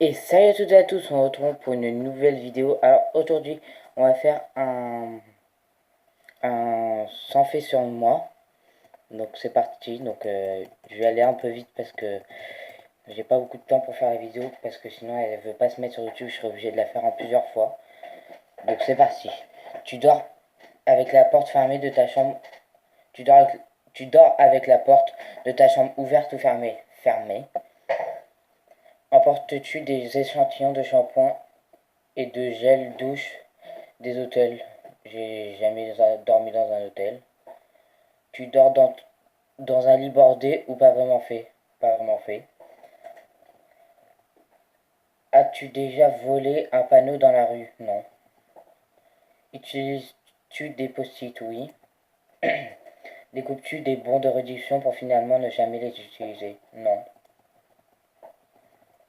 Et salut à toutes et à tous, on se retrouve pour une nouvelle vidéo. Alors aujourd'hui, on va faire un sans fait sur moi. Donc c'est parti. Donc je vais aller un peu vite parce que j'ai pas beaucoup de temps pour faire la vidéo. Parce que sinon elle veut pas se mettre sur YouTube, je serai obligé de la faire en plusieurs fois. Donc c'est parti. Tu dors avec la porte fermée de ta chambre. Tu dors avec, tu dors avec la porte de ta chambre ouverte ou fermée? Fermée. Emportes-tu des échantillons de shampoing et de gel douche des hôtels? J'ai jamais dormi dans un hôtel. Tu dors dans un lit bordé ou pas vraiment fait? Pas vraiment fait. As-tu déjà volé un panneau dans la rue? Non. Utilises-tu des post-it? Oui. Découpes-tu des bons de réduction pour finalement ne jamais les utiliser? Non.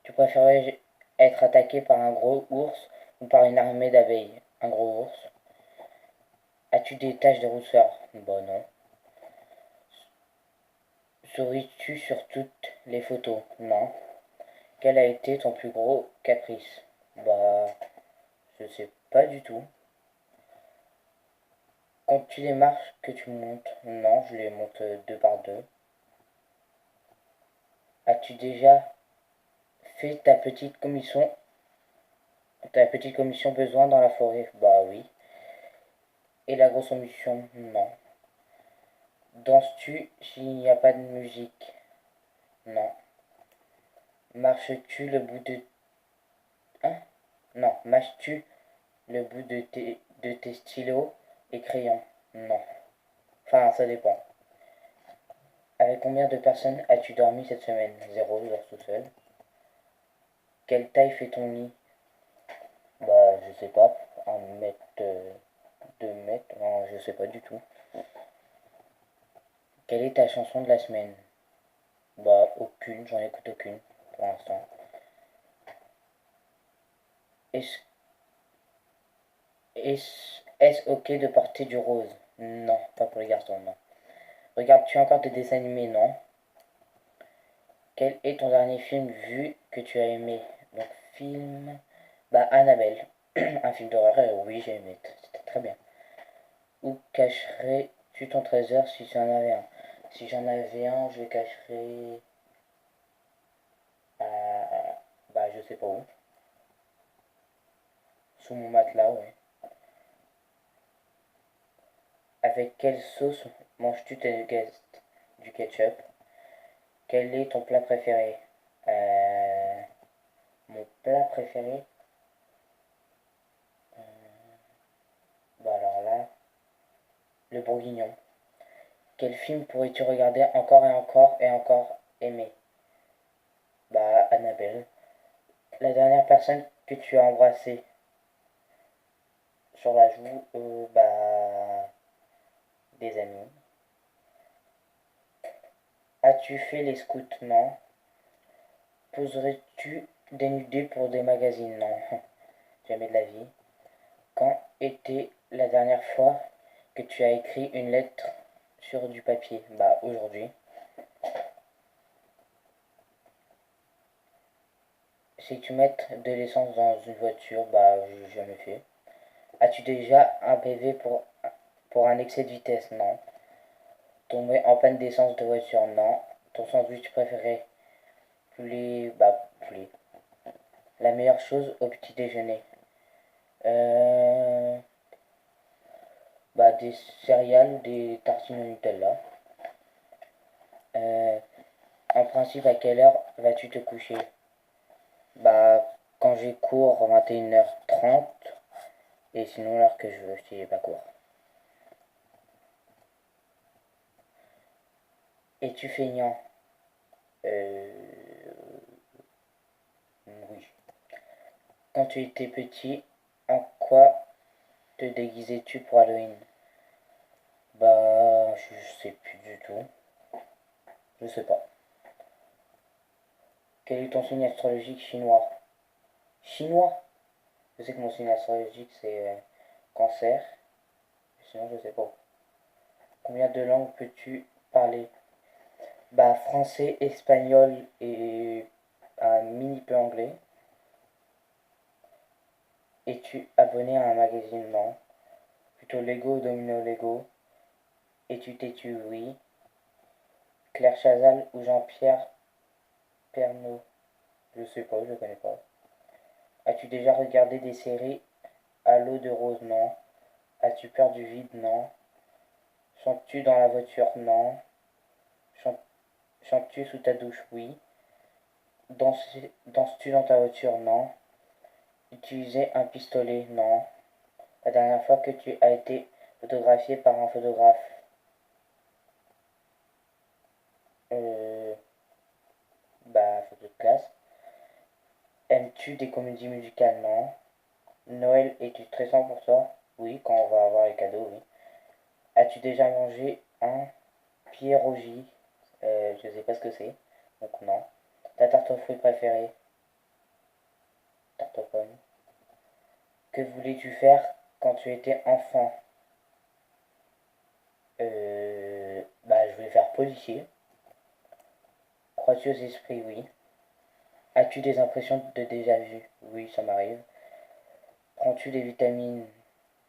Tu préférerais être attaqué par un gros ours ou par une armée d'abeilles? Un gros ours. As-tu des taches de rousseur? Bon, non. Souris-tu sur toutes les photos? Non. Quel a été ton plus gros caprice? Bah, je sais pas du tout. Comptes-tu les marches que tu montes? Non, je les monte deux par deux. As-tu déjà fait ta petite commission besoin dans la forêt? Bah oui. Et la grosse commission? Non. Danses-tu s'il n'y a pas de musique? Non. Marches-tu le bout de... Hein? Non. Mâches-tu le bout de tes stylos et crayons? Non. Enfin, ça dépend. Avec combien de personnes as-tu dormi cette semaine? Zéro, je dors tout seul. Quelle taille fait ton lit? Bah, je sais pas. 1 mètre, 2 mètres, non, je sais pas du tout. Quelle est ta chanson de la semaine? Bah, aucune, j'en écoute aucune pour l'instant. Est-ce est-ce ok de porter du rose? Non, pas pour les garçons, non. Regardes-tu encore des dessins animés? Non. Quel est ton dernier film vu que tu as aimé? Donc, film. Bah, Annabelle. Un film d'horreur, oui, j'ai aimé. C'était très bien. Où cacherais-tu ton trésor si j'en avais un? Si j'en avais un, je le cacherais. Bah, je sais pas où. Sous mon matelas, ouais. Avec quelle sauce manges-tu tes guests? Du ketchup. Quel est ton plat préféré? Euh, Mon plat préféré? Bah, alors là, le bourguignon. Quel film pourrais-tu regarder encore et encore et encore aimer? Bah, Annabelle. La dernière personne que tu as embrassée sur la joue, bah, des amis. As-tu fait les scouts? Non. Poserais-tu des nudés pour des magazines? Non. Jamais de la vie. Quand était la dernière fois que tu as écrit une lettre sur du papier? Bah, aujourd'hui. Si tu mettes de l'essence dans une voiture? Bah, j'ai jamais fait. As-tu déjà un PV pour un excès de vitesse? Non. Tomber en panne d'essence de voiture? Non. Ton sandwich préféré? Poulet? Bah, poulet. La meilleure chose au petit déjeuner? Euh, Bah, des céréales ou des tartines au Nutella. Euh, En principe, à quelle heure vas-tu te coucher? Bah, quand j'ai cours, 21h30. Et sinon, l'heure que je veux, si j'ai pas cours. Es-tu feignant? Euh... Oui. Quand tu étais petit, en quoi te déguisais-tu pour Halloween? Bah, je sais plus du tout. Je sais pas. Quel est ton signe astrologique chinois? Chinois? Je sais que mon signe astrologique c'est cancer. Sinon, je sais pas. Combien de langues peux-tu parler? Bah, français, espagnol et un mini peu anglais. Es-tu abonné à un magazine? Non. Plutôt Lego ou Domino Lego? Es-tu têtu? Oui. Claire Chazal ou Jean-Pierre Pernaut? Je sais pas, je connais pas. As-tu déjà regardé des séries à l'eau de rose? Non. As-tu peur du vide? Non. Chantes-tu dans la voiture? Non. Chantes-tu sous ta douche? Oui. Danses-tu dans ta voiture? Non. Utiliser un pistolet? Non. La dernière fois que tu as été photographié par un photographe? Euh, Photo de classe. Aimes-tu des comédies musicales? Non. Noël est-tu stressant pour toi? Oui, quand on va avoir les cadeaux, oui. As-tu déjà mangé un pierogi? Je sais pas ce que c'est, donc non. Ta tarte aux fruits préférée? Tarte aux pommes. Que voulais-tu faire quand tu étais enfant? Je voulais faire policier. Crois-tu aux esprits? Oui. As-tu des impressions de déjà vu? Oui, ça m'arrive. Prends-tu des vitamines?